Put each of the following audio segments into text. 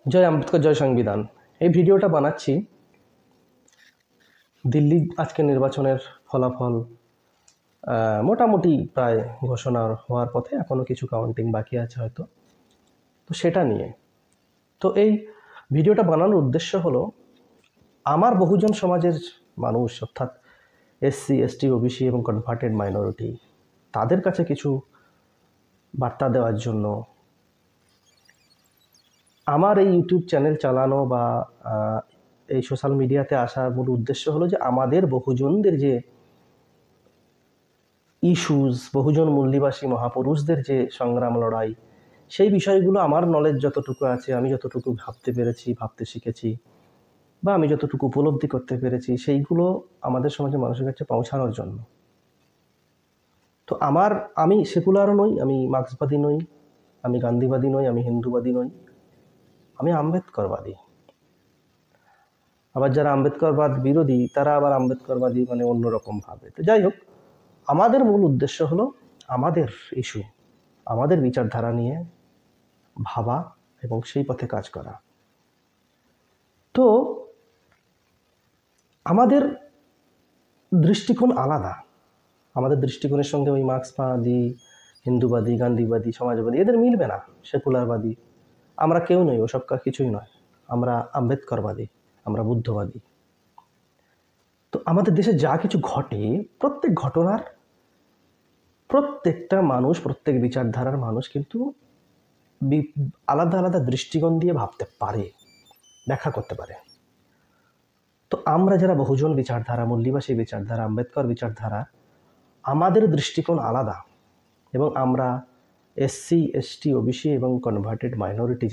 জয় আম্বেদকর, জয় সংবিধান। এই ভিডিওটা বানাচ্ছি দিল্লি আজকে নির্বাচনের ফলাফল মোটামুটি প্রায় ঘোষণা হওয়ার পথে, এখনও কিছু কাউন্টিং বাকি আছে হয়তো, তো সেটা নিয়ে। তো এই ভিডিওটা বানানোর উদ্দেশ্য হলো আমার বহুজন সমাজের মানুষ, অর্থাৎ এসসি, এসটি, ওবিসি এবং কনভার্টেড মাইনরিটি, তাদের কাছে কিছু বার্তা দেওয়ার জন্য আমার এই ইউটিউব চ্যানেল চালানো বা এই সোশ্যাল মিডিয়াতে আসার মূল উদ্দেশ্য হলো যে আমাদের বহুজনদের যে ইস্যুস, বহুজন মূল্যবাসী মহাপুরুষদের যে সংগ্রাম লড়াই, সেই বিষয়গুলো আমার নলেজ যতটুকু আছে, আমি যতটুকু ভাবতে পেরেছি, ভাবতে শিখেছি, বা আমি যতটুকু উপলব্ধি করতে পেরেছি, সেইগুলো আমাদের সমাজের মানুষের কাছে পৌঁছানোর জন্য। তো আমি সেকুলারও নই, আমি মার্ক্সবাদী নই, আমি গান্ধীবাদী নই, আমি হিন্দুবাদী নই, আমি আম্বেদকরবাদী। আবার যারা আম্বেদকরবাদ বিরোধী তারা আবার আম্বেদকরবাদী মানে অন্যরকম ভাবে। তো যাই হোক, আমাদের মূল উদ্দেশ্য হলো আমাদের ইস্যু, আমাদের বিচারধারা নিয়ে ভাবা এবং সেই পথে কাজ করা। তো আমাদের দৃষ্টিকোণ আলাদা। আমাদের দৃষ্টিকোণের সঙ্গে ওই মার্ক্সবাদী, হিন্দুবাদী, গান্ধীবাদী, সমাজবাদী এদের মিলবে না। সেকুলারবাদী আমরা কেউ নই, ওসব কিছুই নয়। আমরা আম্বেদকরবাদী, আমরা বুদ্ধবাদী। তো আমাদের দেশে যা কিছু ঘটে, প্রত্যেক ঘটনার প্রত্যেকটা মানুষ, প্রত্যেক বিচারধারার মানুষ কিন্তু আলাদা আলাদা দৃষ্টিকোণ দিয়ে ভাবতে পারে, ব্যাখ্যা করতে পারে। তো আমরা যারা বহুজন বিচারধারা, মূল্যবাসী বিচারধারা, আম্বেদকর বিচারধারা, আমাদের দৃষ্টিকোণ আলাদা। এবং আমরা এসসি, এসটি, ওবিসি এবং কনভার্টেড মাইনরিটি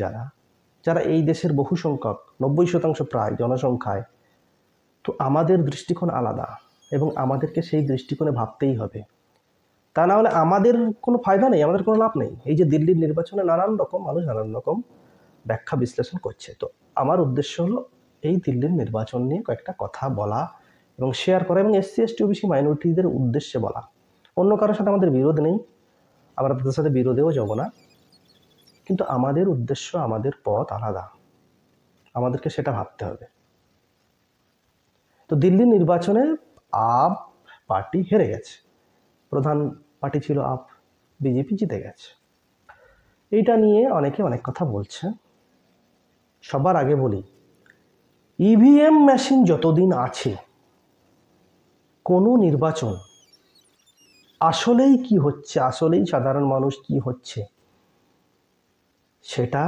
যারা এই দেশের বহু সংখ্যক, 90% প্রায় জনসংখ্যায়, তো আমাদের দৃষ্টিকোণ আলাদা এবং আমাদেরকে সেই দৃষ্টিকোণে ভাবতেই হবে। তা না হলে আমাদের কোনো ফায়দা নেই, আমাদের কোনো লাভ নেই। এই যে দিল্লির নির্বাচনে নানান রকম মানুষ নানান রকম ব্যাখ্যা বিশ্লেষণ করছে, তো আমার উদ্দেশ্য হলো এই দিল্লির নির্বাচন নিয়ে কয়েকটা কথা বলা এবং শেয়ার করা, এবং এসসি, এসটি, ওবিসি মাইনরিটিদের উদ্দেশ্যে বলা। অন্য কারোর সাথে আমাদের বিরোধ নেই, আমরা তাদের সাথে বিরোধেও যাব না, কিন্তু আমাদের উদ্দেশ্য, আমাদের পথ আলাদা, আমাদেরকে সেটা ভাবতে হবে। তো দিল্লির নির্বাচনে আপ পার্টি হেরে গেছে, প্রধান পার্টি ছিল আপ, বিজেপি জিতে গেছে। এইটা নিয়ে অনেকে অনেক কথা বলছে। সবার আগে বলি, ইভিএম মেশিন যতদিন আছে, কোনো নির্বাচন আসলেই কি হচ্ছে, আসলেই সাধারণ মানুষ কি হচ্ছে, সেটা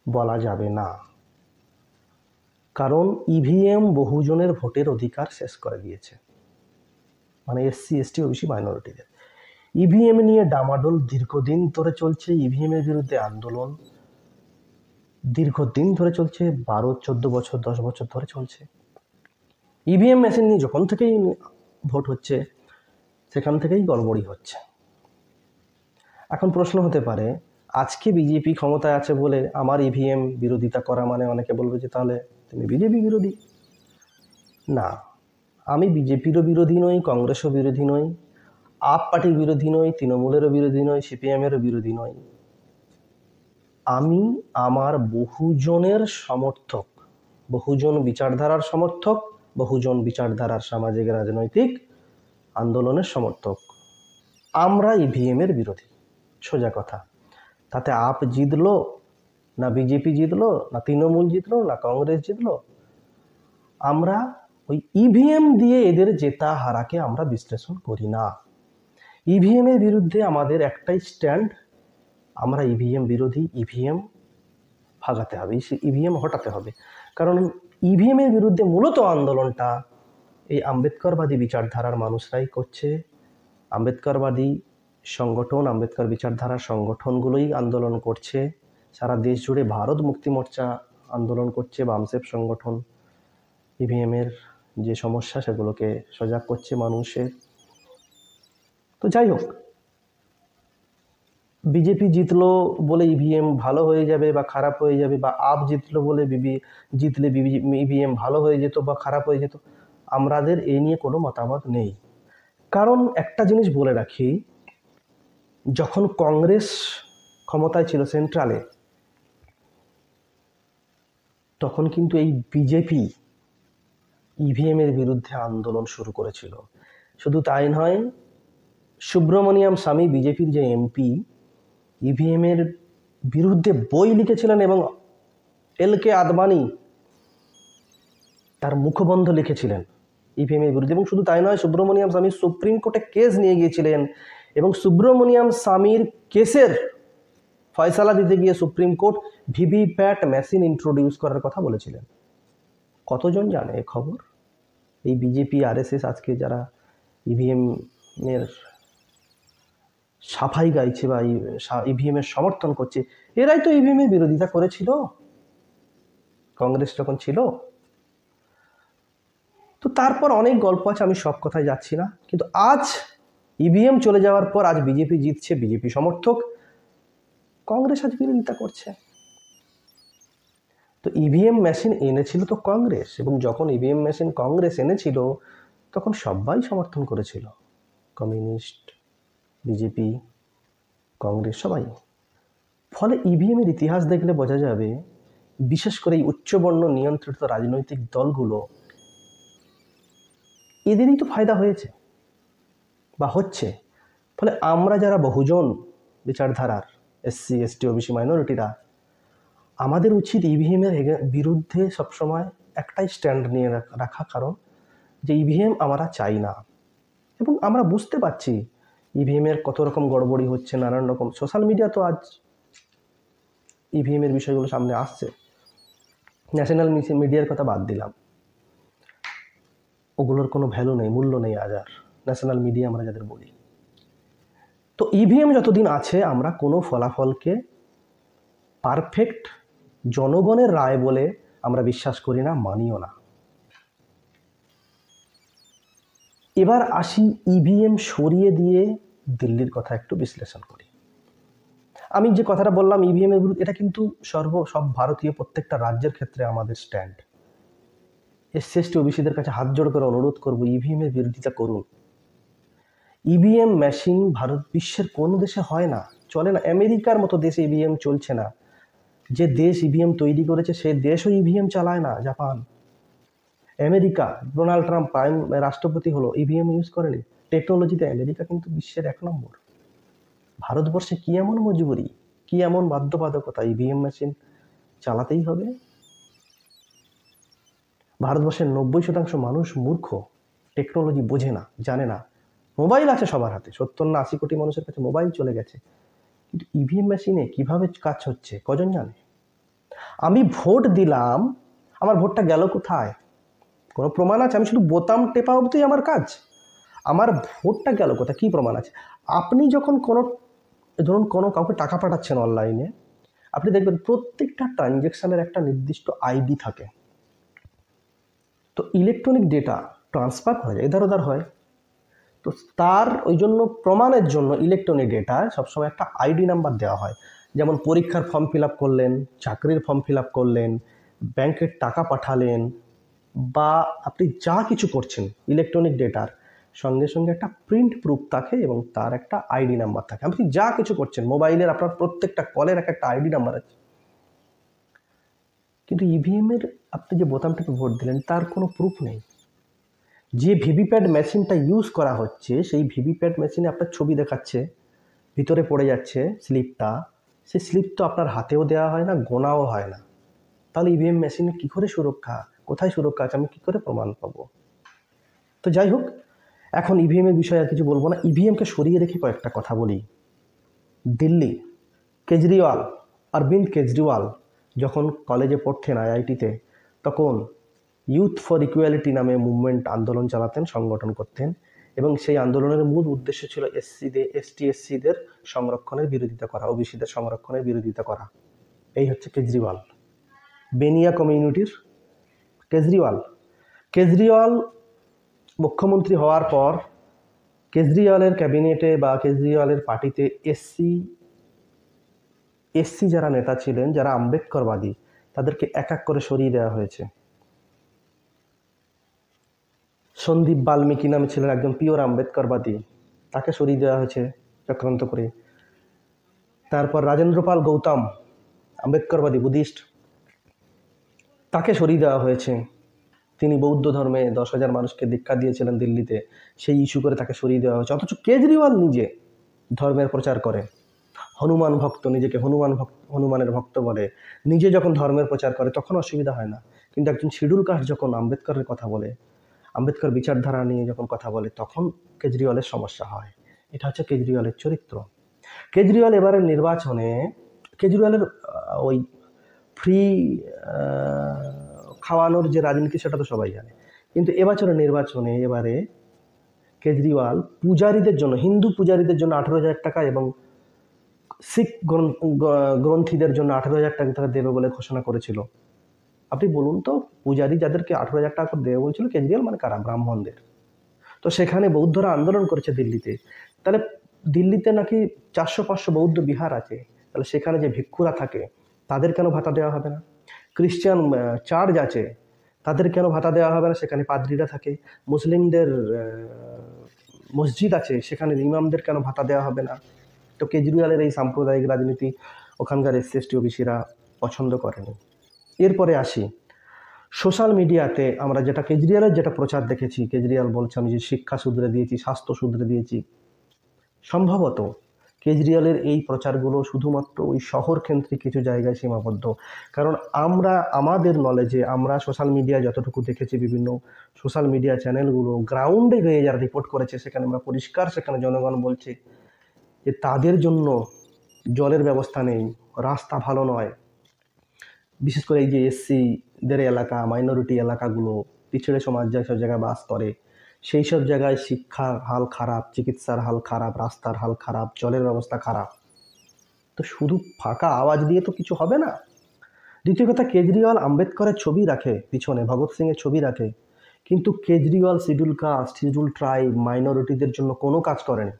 বলা যাবে না। কারণ ইভিএম বহুজনের ভোটের অধিকার শেষ করে দিয়েছে, মানে এসসি, এসটি, ওবিসি মাইনরিটিদের। ইভিএম নিয়ে ডামাডোল দীর্ঘদিন ধরে চলছে, ইভিএমের বিরুদ্ধে আন্দোলন দীর্ঘদিন ধরে চলছে, 12-14 বছর, 10 বছর ধরে চলছে। ইভিএম মেশিন নিয়ে যখন থেকেই ভোট হচ্ছে, সেখান থেকেই গড়বড়ি হচ্ছে। এখন প্রশ্ন হতে পারে, আজকে বিজেপি ক্ষমতায় আছে বলে আমার ইভিএম বিরোধিতা করা মানে, অনেকে বলবে যে তাহলে তুমি বিজেপি বিরোধী। না, আমি বিজেপিরও বিরোধী নই, কংগ্রেসও বিরোধী নই, আপ পার্টির বিরোধী নই, তৃণমূলেরও বিরোধী নই, সিপিএমেরও বিরোধী নই। আমি আমার বহুজনের সমর্থক, বহুজন বিচারধারার সমর্থক, বহুজন বিচারধারার সামাজিক রাজনৈতিক আন্দোলনের সমর্থক। আমরা ইভিএমের বিরোধী, সোজা কথা। তাতে আপ জিতলো না বিজেপি জিতলো, না তৃণমূল জিতলো, না কংগ্রেস জিতলো, আমরা ওই ইভিএম দিয়ে এদের জেতা হারাকে আমরা বিশ্লেষণ করি না। ইভিএমের বিরুদ্ধে আমাদের একটাই স্ট্যান্ড, আমরা ইভিএম বিরোধী, ইভিএম ভাগাতে হবে, ইভিএম হটাতে হবে। কারণ ইভিএমের বিরুদ্ধে মূলত আন্দোলনটা এই আম্বেদকরবাদী বিচারধারার মানুষরাই করছে। আম্বেদকরবাদী সংগঠন, আম্বেদকর বিচারধারার সংগঠনগুলোই আন্দোলন করছে সারা দেশ জুড়ে। ভারত মুক্তি মোর্চা আন্দোলন করছে, বামসেফ সংগঠন ইভিএমের যে সমস্যা সেগুলোকে সজাগ করছে মানুষের। তো যাই হোক, বিজেপি জিতলো বলে ইভিএম ভালো হয়ে যাবে বা খারাপ হয়ে যাবে, বা আপ জিতলো বলে জিতলে ইভিএম ভালো হয়ে যেত বা খারাপ হয়ে যেত, আমাদের এই নিয়ে কোনো মতামত নেই। কারণ একটা জিনিস বলে রাখি, যখন কংগ্রেস ক্ষমতায় ছিল সেন্ট্রালে, তখন কিন্তু এই বিজেপি ইভিএমের বিরুদ্ধে আন্দোলন শুরু করেছিল। শুধু তাই নয়, সুব্রমণিয়াম স্বামী বিজেপির যে এমপি ইভিএমের বিরুদ্ধে বই লিখেছিলেন এবং এল.কে. আদবানি তার মুখবন্ধ লিখেছিলেন ইভিএমের বিরুদ্ধে। এবং শুধু তাই নয়, সুব্রমণিয়াম স্বামী সুপ্রিম কোর্টে কেস নিয়ে গিয়েছিলেন এবং সুব্রমণিয়াম স্বামীর কেসের ফয়সালা দিতে গিয়ে supreme court VVPAT machine introduce করার কথা বলেছিলেন। কতজন জানে এ খবর? এই বিজেপি আরএসএস আজকে যারা ইভিএমের সাফাই গাইছে বা ইভিএমের সমর্থন করছে, এরাই তো ইভিএমের বিরোধিতা করেছিল কংগ্রেস যখন ছিল। তো তারপর অনেক গল্প আছে, আমি সব কথায় যাচ্ছি না। কিন্তু আজ ইভিএম চলে যাওয়ার পর আজ বিজেপি জিতছে, বিজেপি সমর্থক, কংগ্রেস আজ বিরোধিতা করছে। তো ইভিএম মেশিন এনেছিল তো কংগ্রেস, এবং যখন ইভিএম মেশিন কংগ্রেস এনেছিল তখন সবাই সমর্থন করেছিল, কমিউনিস্ট, বিজেপি, কংগ্রেস, সবাই। ফলে ইভিএমের ইতিহাস দেখলে বোঝা যাবে, বিশেষ করে এই উচ্চবর্ণ নিয়ন্ত্রিত রাজনৈতিক দলগুলো, এদেরই তো ফায়দা হয়েছে বা হচ্ছে। ফলে আমরা যারা বহুজন বিচারধারার এসসি, এসটি, ওবিসি মাইনরিটিরা, আমাদের উচিত ইভিএমের বিরুদ্ধে সবসময় একটাই স্ট্যান্ড নিয়ে রাখা, কারণ যে ইভিএম আমরা চাই না। এবং আমরা বুঝতে পারছি ইভিএমের কত রকম গড়বড়ি হচ্ছে, নানান রকম সোশ্যাল মিডিয়া তো আজ ইভিএমের বিষয়গুলো সামনে আসছে। ন্যাশনাল মিডিয়ার কথা বাদ দিলাম, ওগুলোর কোনো ভ্যালু নেই, মূল্য নেই আজ আর, ন্যাশনাল মিডিয়া আমরা যাদের বলি। তো ইভিএম যতদিন আছে আমরা কোনো ফলাফলকে পারফেক্ট জনগণের রায় বলে আমরা বিশ্বাস করি না, মানিও না। এবার আসি ইভিএম সরিয়ে দিয়ে দিল্লির কথা একটু বিশ্লেষণ করি। আমি যে কথাটা বললাম ইভিএমের বিরুদ্ধে, এটা কিন্তু সব ভারতীয় প্রত্যেকটা রাজ্যের ক্ষেত্রে আমাদের স্ট্যান্ড। এসসি, এসটি, ওবিসিদের কাছে হাত জোড় করে অনুরোধ করব, ইভিএমের বিরোধিতা করুন। ইভিএম মেশিন বিশ্বের কোনো দেশে হয় না, চলে না। আমেরিকার মতো দেশে ইভিএম চলছে না। যে দেশ ইভিএম তৈরি করেছে সে দেশও ইভিএম চালায় না, জাপান। আমেরিকা, ডোনাল্ড ট্রাম্প রাষ্ট্রপতি হলো, ইভিএম ইউজ করেনি। টেকনোলজিতে আমেরিকা কিন্তু বিশ্বের 1 নম্বর। ভারতবর্ষে কি এমন মজবুরি, কি এমন বাধ্যবাধকতা ইভিএম মেশিন চালাতেই হবে? ভারতবর্ষের 90% মানুষ মূর্খ, টেকনোলজি বোঝে না, জানে না। মোবাইল আছে সবার হাতে, 70 না 80 কোটি মানুষের কাছে মোবাইল চলে গেছে, কিন্তু ইভিএম মেশিনে কিভাবে কাজ হচ্ছে কজন জানে? আমি ভোট দিলাম, আমার ভোটটা গেল কোথায়? কোনো প্রমাণ আছে? আমি শুধু বোতাম টেপা অবধি আমার কাজ, আমার ভোটটা গেল কোথায়? কী প্রমাণ আছে? আপনি যখন ধরুন কাউকে টাকা পাঠাচ্ছেন অনলাইনে, আপনি দেখবেন প্রত্যেকটা ট্রানজ্যাকশানের একটা নির্দিষ্ট আইডি থাকে। তো ইলেকট্রনিক ডেটা ট্রান্সফার করা যায়, এধার ওধার হয়। তো তার ওই জন্য প্রমাণের জন্য ইলেকট্রনিক ডেটায় সবসময় একটা আইডি নাম্বার দেওয়া হয়। যেমন পরীক্ষার ফর্ম ফিল আপ করলেন, চাকরির ফর্ম ফিল আপ করলেন, ব্যাংকের টাকা পাঠালেন, বা আপনি যা কিছু করছেন, ইলেকট্রনিক ডেটার সঙ্গে সঙ্গে একটা প্রিন্ট প্রুফ থাকে এবং তার একটা আইডি নাম্বার থাকে। আপনি যা কিছু করছেন, মোবাইলের আপনার প্রত্যেকটা কলের একটা আইডি নাম্বার আছে। কিন্তু ইভিএমের আপনি যে বোতাম টিপে ভোট দিলেন তার কোনো প্রুফ নেই। যে ভিভিপ্যাট মেশিনটা ইউজ করা হচ্ছে সেই ভিভিপ্যাট মেশিনে আপনার ছবি দেখাচ্ছে, ভিতরে পড়ে যাচ্ছে স্লিপটা, সেই স্লিপ তো আপনার হাতেও দেওয়া হয় না, গোনাও হয় না। তাহলে ইভিএম মেশিনে কী করে সুরক্ষা, কোথায় সুরক্ষা আছে, আমি কী করে প্রমাণ পাবো? তো যাই হোক, এখন ইভিএমের বিষয়ে আর কিছু বলবো না। ইভিএমকে সরিয়ে রেখে কয়েকটা কথা বলি। দিল্লি, কেজরিওয়াল, অরবিন্দ কেজরিওয়াল যখন কলেজে পড়তেন আইআইটিতে, তখন ইউথ ফর ইকুয়ালিটি নামে মুভমেন্ট আন্দোলন চালাতেন, সংগঠন করতেন, এবং সেই আন্দোলনের মূল উদ্দেশ্য ছিল এসটিএসসিদের সংরক্ষণের বিরোধিতা করা, ওবিসিদের সংরক্ষণের বিরোধিতা করা। এই হচ্ছে কেজরিওয়াল, বেনিয়া কমিউনিটির কেজরিওয়াল মুখ্যমন্ত্রী হওয়ার পর কেজরিওয়ালের ক্যাবিনেটে বা কেজরিওয়ালের পার্টিতে এসসি যারা নেতা ছিলেন, যারা আম্বেদকরবাদী, তাদেরকে এক এক করে সরিয়ে দেওয়া হয়েছে। সন্দীপ বাল্মীকি নামে ছিলেন একজন পিওর আম্বেদকরবাদী, তাকে সরিয়ে দেওয়া হয়েছে চক্রান্ত করে। তারপর রাজেন্দ্র পাল গৌতম, আম্বেদকরবাদী, বুদ্ধিস্ট, তাকে সরিয়ে দেওয়া হয়েছে। তিনি বৌদ্ধ ধর্মে 10,000 মানুষকে দীক্ষা দিয়েছিলেন দিল্লিতে, সেই ইস্যু করে তাকে সরিয়ে দেওয়া হয়েছে। অথচ কেজরিওয়াল নিজে ধর্মের প্রচার করে, হনুমান ভক্ত, নিজেকে হনুমানের ভক্ত বলে, নিজে যখন ধর্মের প্রচার করে তখন অসুবিধা হয় না। কিন্তু একজন শিডিউল কাস্ট যখন আম্বেদকরের কথা বলে, আম্বেদকর বিচারধারা নিয়ে যখন কথা বলে, তখন কেজরিওয়ালের সমস্যা হয়। এটা হচ্ছে কেজরিওয়ালের চরিত্র। কেজরিওয়াল এবারের নির্বাচনে, কেজরিওয়ালের ওই ফ্রি খাওয়ানোর যে রাজনীতি সেটা তো সবাই জানে, কিন্তু এবছরের নির্বাচনে এবারে কেজরিওয়াল পূজারীদের জন্য, হিন্দু পূজারীদের জন্য 18,000 টাকা এবং শিখ গ্রন্থীদের জন্য 18,000 টাকা দেবে বলে ঘোষণা করেছিল। আপনি বলুন তো, পূজারী যাদেরকে 18,000 টাকা দেবে বলছিল কেজরিওয়াল, মানে কারা? ব্রাহ্মণদের। তো সেখানে বৌদ্ধরা আন্দোলন করেছে দিল্লিতে, তাহলে দিল্লিতে নাকি 400-500 বৌদ্ধ বিহার আছে, তাহলে সেখানে যে ভিক্ষুরা থাকে তাদের কেন ভাতা দেওয়া হবে না? ক্রিশ্চিয়ান চার্চ আছে, তাদের কেন ভাতা দেওয়া হবে না? সেখানে পাদ্রীরা থাকে। মুসলিমদের মসজিদ আছে, সেখানে ইমামদের কেন ভাতা দেওয়া হবে না? তো কেজরিওয়ালের এই সাম্প্রদায়িক রাজনীতি ওখানকার SC/ST ওবিসিরা পছন্দ করেনি। এরপরে আসি সোশ্যাল মিডিয়াতে আমরা যেটা কেজরিওয়ালের যেটা প্রচার দেখেছি, কেজরিওয়াল বলছে আমি যে শিক্ষা শুধরে দিয়েছি, স্বাস্থ্য শুধরে দিয়েছি। সম্ভবত কেজরিওয়ালের এই প্রচারগুলো শুধুমাত্র ওই শহর কেন্দ্রিক কিছু জায়গায় সীমাবদ্ধ। কারণ আমাদের নলেজে, আমরা সোশ্যাল মিডিয়ায় যতটুকু দেখেছি, বিভিন্ন সোশ্যাল মিডিয়া চ্যানেলগুলো গ্রাউন্ডে গিয়ে যারা রিপোর্ট করেছে, সেখানে আমরা পরিষ্কার, সেখানে জনগণ বলছে যে তাদের জন্য জলের ব্যবস্থা নেই, রাস্তা ভালো নয়। বিশেষ করে এই যে SC-দের এলাকা, মাইনরিটি এলাকাগুলো, পিছড়ে সমাজ যেসব জায়গায় বাস করে, সেই সব জায়গায় শিক্ষার হাল খারাপ, চিকিৎসার হাল খারাপ, রাস্তার হাল খারাপ, জলের ব্যবস্থা খারাপ। তো শুধু ফাঁকা আওয়াজ দিয়ে তো কিছু হবে না। দ্বিতীয় কথা, কেজরিওয়াল আম্বেদকরের ছবি রাখে পিছনে, ভগৎ সিংয়ের ছবি রাখে, কিন্তু Kejriwal schedule caste, schedule tribe, মাইনরিটিদের জন্য কোনো কাজ করেনি,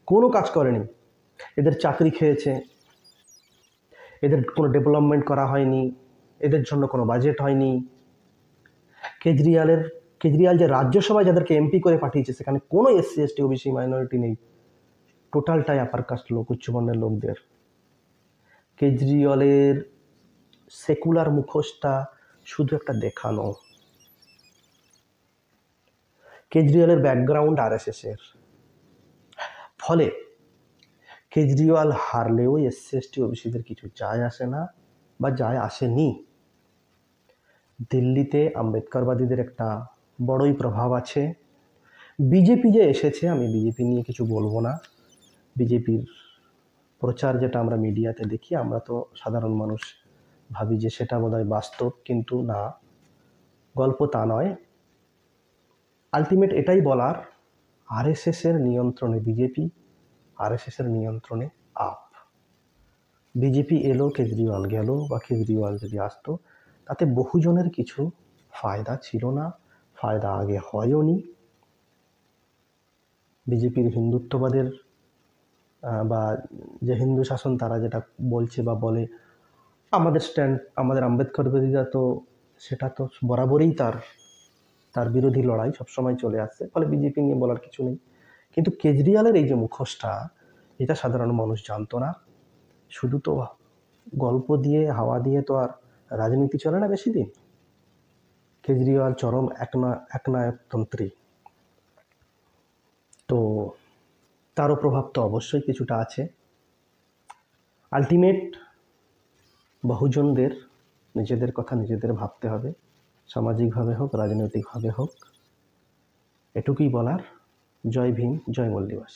কোনো কাজ করেনি। এদের চাকরি খেয়েছে, এদের কোনো ডেভেলপমেন্ট করা হয়নি, এদের জন্য কোনো বাজেট হয়নি। কেজরিওয়াল যে রাজ্যসভায় যাদেরকে MP করে পাঠিয়েছে, সেখানে কোনো SC/ST ওবিসি মাইনরিটি নেই, টোটালটাই আপার কাস্ট লোক, উচ্চবর্ণের লোকদের। কেজরিওয়ালের সেকুলার মুখোশটা শুধু একটা দেখানো। কেজরিওয়ালের ব্যাকগ্রাউন্ড RSS-এর, ফলে কেজরিওয়াল হারলেও SC/ST ওবিসিদের কিছু যায় আসে না, বা যায় আসেনি। দিল্লিতে আম্বেদকরবাদীদের একটা বড়ই প্রভাব আছে। বিজেপি যে এসেছে, আমি বিজেপি নিয়ে কিছু বলবো না। বিজেপির প্রচার যেটা আমরা মিডিয়াতে দেখি, আমরা তো সাধারণ মানুষ ভাবি যে সেটা বোধহয় বাস্তব, কিন্তু না, গল্প তা নয়। আলটিমেট এটাই বলার, RSS-এর নিয়ন্ত্রণে বিজেপি, RSS-এর নিয়ন্ত্রণে আপ। বিজেপি এলো, কেজরিওয়াল গেল, বা কেজরিওয়াল যদি আসতো, তাতে বহুজনের কিছু ফায়দা ছিল না, ফায়দা আগে হয়ওনি। বিজেপির হিন্দুত্ববাদের বা যে হিন্দু শাসন তারা যেটা বলছে বা বলে, আমাদের স্ট্যান্ড, আমাদের আম্বেদকরবাদীরা তো সেটা তো বরাবরই তার বিরোধী লড়াই সবসময় চলে আসছে, ফলে বিজেপি নিয়ে বলার কিছু নেই। কিন্তু কেজরিওয়ালের এই যে মুখোশটা, এটা সাধারণ মানুষ জানতো না। শুধু তো গল্প দিয়ে, হাওয়া দিয়ে তো আর রাজনীতি চলে না বেশি দিন। কেজরিওয়াল চরম একনায়কতন্ত্রী, তো তারও প্রভাব তো অবশ্যই কিছুটা আছে। আলটিমেট বহুজনদের নিজেদের কথা নিজেদের ভাবতে হবে, সামাজিকভাবে হোক, রাজনৈতিকভাবে হোক। এটুকুই বলার। জয় ভীম, জয় মূল দিবস।